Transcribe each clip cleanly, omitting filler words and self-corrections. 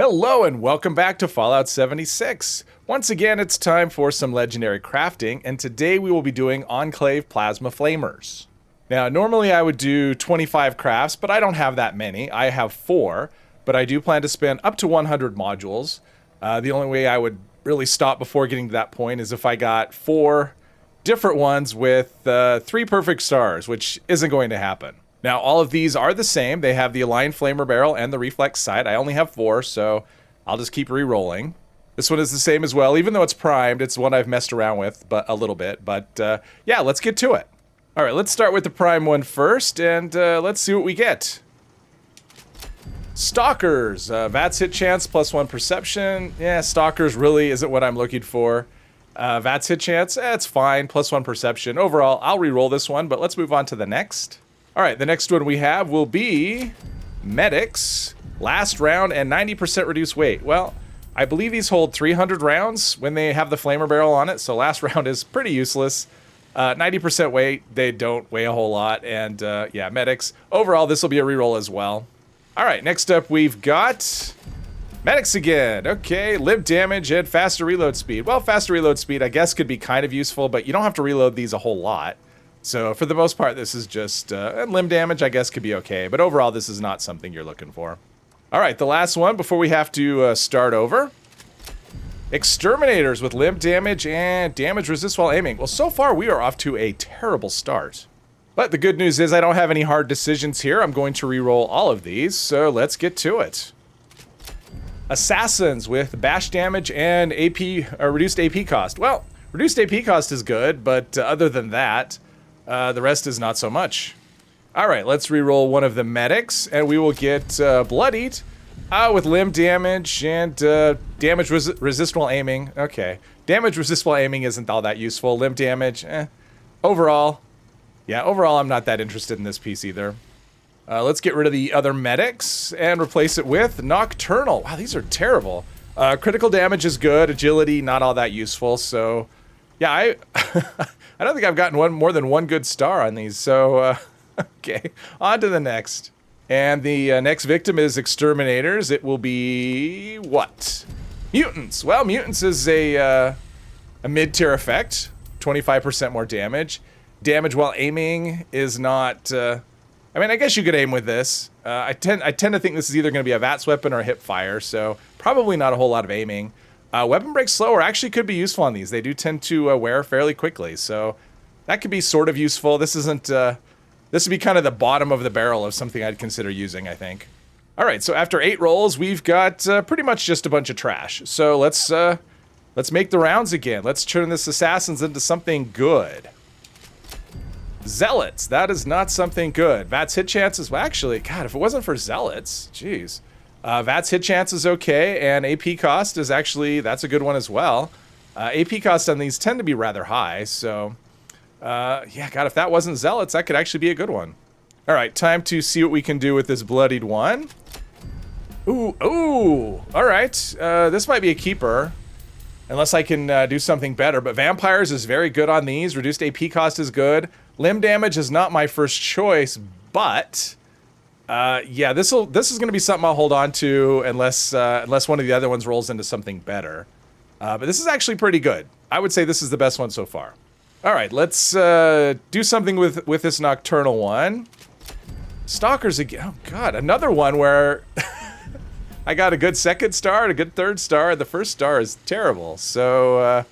Hello and welcome back to Fallout 76. Once again, it's time for some legendary crafting, and today we will be doing Enclave Plasma Flamers. Now, normally I would do 25 crafts, but I don't have that many. I have 4, but I do plan to spend up to 100 modules. The only way I would really stop before getting to that point is if I got 4 different ones with 3 perfect stars, which isn't going to happen. Now, all of these are the same. They have the aligned flamer barrel and the reflex sight. I only have 4, so I'll just keep re-rolling. This one is the same as well. Even though it's primed, it's one I've messed around with a little bit. But yeah, let's get to it. All right, let's start with the prime one first, and let's see what we get. Stalkers. VATS hit chance, +1 perception. Yeah, Stalkers really isn't what I'm looking for. VATS hit chance, it's fine, +1 perception. Overall, I'll re-roll this one, but let's move on to the next. All right, the next one we have will be Medics, last round and 90% reduced weight. Well, I believe these hold 300 rounds when they have the flamer barrel on it, so last round is pretty useless. 90% weight, they don't weigh a whole lot, and yeah, Medics. Overall, this will be a reroll as well. All right, next up we've got Medics again. Okay, limb damage and faster reload speed. Well, faster reload speed I guess could be kind of useful, but you don't have to reload these a whole lot. So for the most part, this is just limb damage, I guess, could be okay. But overall, this is not something you're looking for. All right, the last one before we have to start over. Exterminators with limb damage and damage resist while aiming. Well, so far, we are off to a terrible start. But the good news is I don't have any hard decisions here. I'm going to re-roll all of these, so let's get to it. Assassins with bash damage and reduced AP cost. Well, reduced AP cost is good, but other than that, the rest is not so much. All right, let's re-roll one of the medics, and we will get bloodied with limb damage and damage resist while aiming. Okay, damage resist while aiming isn't all that useful. Limb damage, Overall, yeah, overall I'm not that interested in this piece either. Let's get rid of the other medics and replace it with Nocturnal. Wow, these are terrible. Critical damage is good, agility not all that useful, so yeah, I I don't think I've gotten more than one good star on these, so okay, on to the next. And the next victim is Exterminators. It will be what? Mutants. Well, Mutants is a mid-tier effect, 25% more damage. Damage while aiming is not. I mean, I guess you could aim with this. I tend to think this is either going to be a VATS weapon or a hip fire, so probably not a whole lot of aiming. Weapon break slower actually could be useful on these. They do tend to wear fairly quickly, so that could be sort of useful. This isn't. This would be kind of the bottom of the barrel of something I'd consider using, I think. All right, so after 8 rolls, we've got pretty much just a bunch of trash. So let's make the rounds again. Let's turn this assassins into something good. Zealots. That is not something good. VATS hit chances. Well, actually, God, if it wasn't for Zealots, jeez. VATS hit chance is okay, and AP cost is actually, that's a good one as well. AP cost on these tend to be rather high, so yeah, God, if that wasn't Zealots, that could actually be a good one. All right, time to see what we can do with this bloodied one. Ooh, all right. This might be a keeper, unless I can do something better, but Vampires is very good on these. Reduced AP cost is good. Limb damage is not my first choice, but yeah, this is going to be something I'll hold on to unless one of the other ones rolls into something better. But this is actually pretty good. I would say this is the best one so far. All right, let's do something with this Nocturnal one. Stalkers again. Oh God, another one where I got a good second star and a good third star. The first star is terrible. So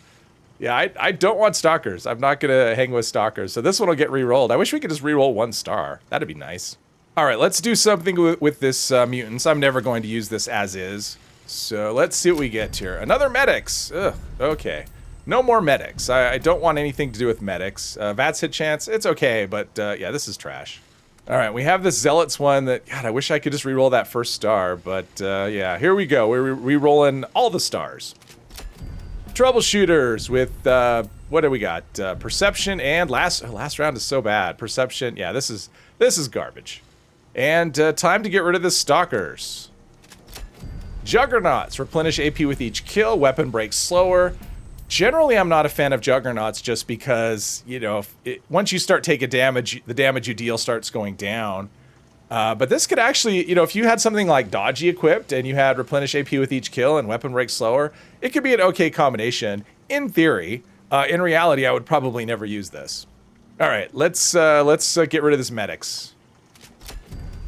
yeah, I don't want Stalkers. I'm not gonna hang with Stalkers. So this one will get re-rolled. I wish we could just re-roll 1 star. That'd be nice. All right, let's do something with this Mutants. I'm never going to use this as is. So let's see what we get here. Another Medics. Ugh, okay. No more Medics. I don't want anything to do with Medics. VATS hit chance, it's okay, but yeah, this is trash. All right, we have this Zealots one that, God, I wish I could just re-roll that first star, but yeah, here we go. We're re-rolling all the stars. Troubleshooters with, what do we got? Perception and last round is so bad. Perception, yeah, this is garbage. And time to get rid of the Stalkers. Juggernauts, replenish AP with each kill, weapon breaks slower. Generally, I'm not a fan of Juggernauts just because, you know, once you start taking damage, the damage you deal starts going down. But this could actually, if you had something like Dodgy equipped and you had replenish AP with each kill and weapon break slower, it could be an okay combination in theory. In reality, I would probably never use this. All right, let's get rid of this medics.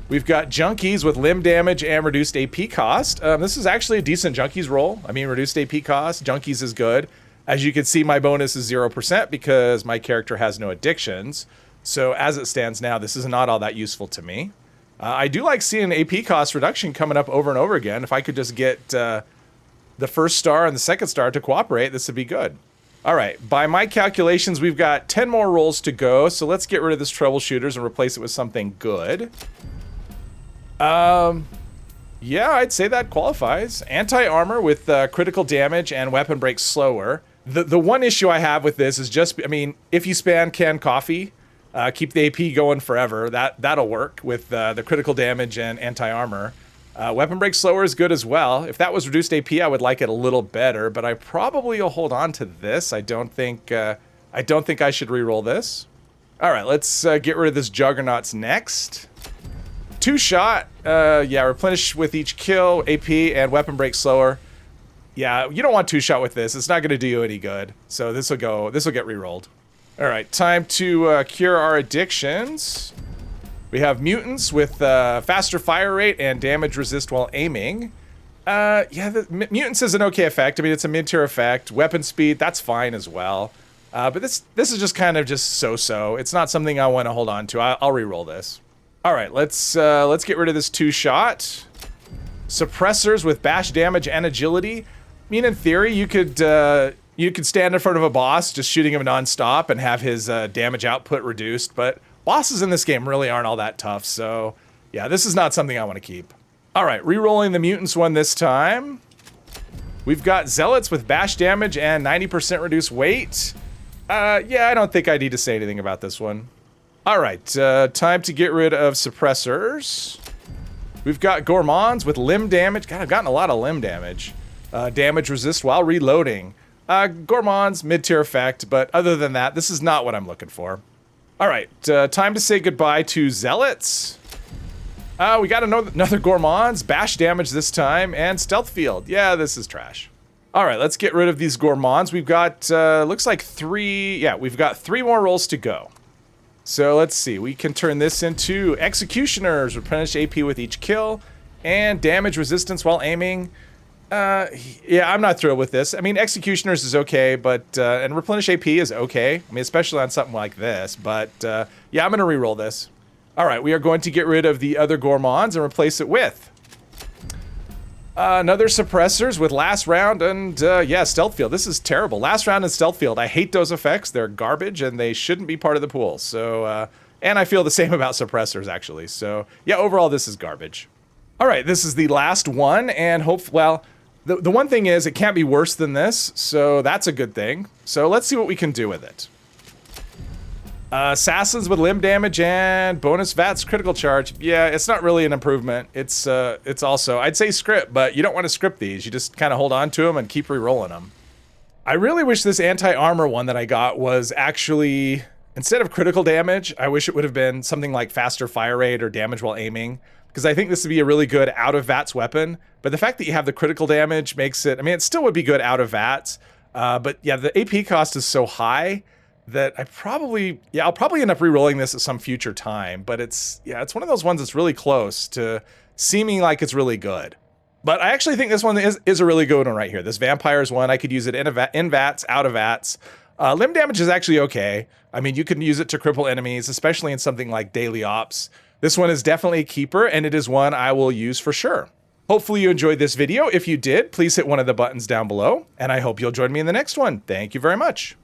We've got junkies with limb damage and reduced AP cost. This is actually a decent junkies roll. I mean, reduced AP cost, junkies is good. As you can see, my bonus is 0% because my character has no addictions. So as it stands now, this is not all that useful to me. I do like seeing AP cost reduction coming up over and over again. If I could just get the first star and the second star to cooperate, this would be good. All right, by my calculations, we've got 10 more rolls to go. So let's get rid of this troubleshooters and replace it with something good. Yeah, I'd say that qualifies. Anti-armor with critical damage and weapon break slower. The one issue I have with this is just, I mean, if you spam canned coffee, keep the AP going forever, that'll work with the critical damage and anti-armor. Weapon break slower is good as well. If that was reduced AP, I would like it a little better, but I probably will hold on to this. I don't think I should re-roll this. All right, let's get rid of this Juggernauts next. 2-shot, yeah, replenish with each kill, AP, and weapon break slower. Yeah, you don't want 2-shot with this. It's not going to do you any good. So this will get re-rolled. All right, time to cure our addictions. We have mutants with faster fire rate and damage resist while aiming. Yeah, the mutants is an okay effect. I mean, it's a mid-tier effect. Weapon speed, that's fine as well. But this is just kind of just so-so. It's not something I want to hold on to. I'll re-roll this. All right, let's get rid of this 2-shot. Suppressors with bash damage and agility. I mean, in theory, you could stand in front of a boss just shooting him nonstop and have his damage output reduced, but bosses in this game really aren't all that tough, so yeah, this is not something I want to keep. All right, re-rolling the mutants one this time. We've got zealots with bash damage and 90% reduced weight. Yeah, I don't think I need to say anything about this one. All right, time to get rid of suppressors. We've got gourmands with limb damage. God, I've gotten a lot of limb damage. Damage resist while reloading. Gourmands, mid-tier effect, but other than that, this is not what I'm looking for. All right, time to say goodbye to zealots. We got another gourmands, bash damage this time, and stealth field. Yeah, this is trash. All right, let's get rid of these gourmands. We've got, looks like we've got 3 more rolls to go. So let's see, we can turn this into executioners, replenish AP with each kill, and damage resistance while aiming. Yeah, I'm not thrilled with this. I mean, executioners is okay, but, and replenish AP is okay. I mean, especially on something like this, but, yeah, I'm gonna re-roll this. All right, we are going to get rid of the other gourmands and replace it with another suppressors with last round and, yeah, stealth field. This is terrible. Last round and stealth field. I hate those effects. They're garbage and they shouldn't be part of the pool. So, and I feel the same about suppressors actually. So yeah, overall, this is garbage. All right, this is the last one and well, the one thing is it can't be worse than this. So that's a good thing. So let's see what we can do with it. Assassins with limb damage and bonus VATS critical charge. Yeah, it's not really an improvement. It's also, I'd say script, but you don't want to script these. You just kind of hold on to them and keep re-rolling them. I really wish this anti-armor one that I got was actually, instead of critical damage, I wish it would have been something like faster fire rate or damage while aiming, because I think this would be a really good out of VATS weapon. But the fact that you have the critical damage makes it, I mean, it still would be good out of VATS, but yeah, the AP cost is so high that I'll probably end up re-rolling this at some future time, but it's one of those ones that's really close to seeming like it's really good. But I actually think this one is a really good one right here. This Vampires one, I could use it in VATS, out of VATS. Limb damage is actually okay. I mean, you can use it to cripple enemies, especially in something like Daily Ops. This one is definitely a keeper, and it is one I will use for sure. Hopefully you enjoyed this video. If you did, please hit one of the buttons down below, and I hope you'll join me in the next one. Thank you very much.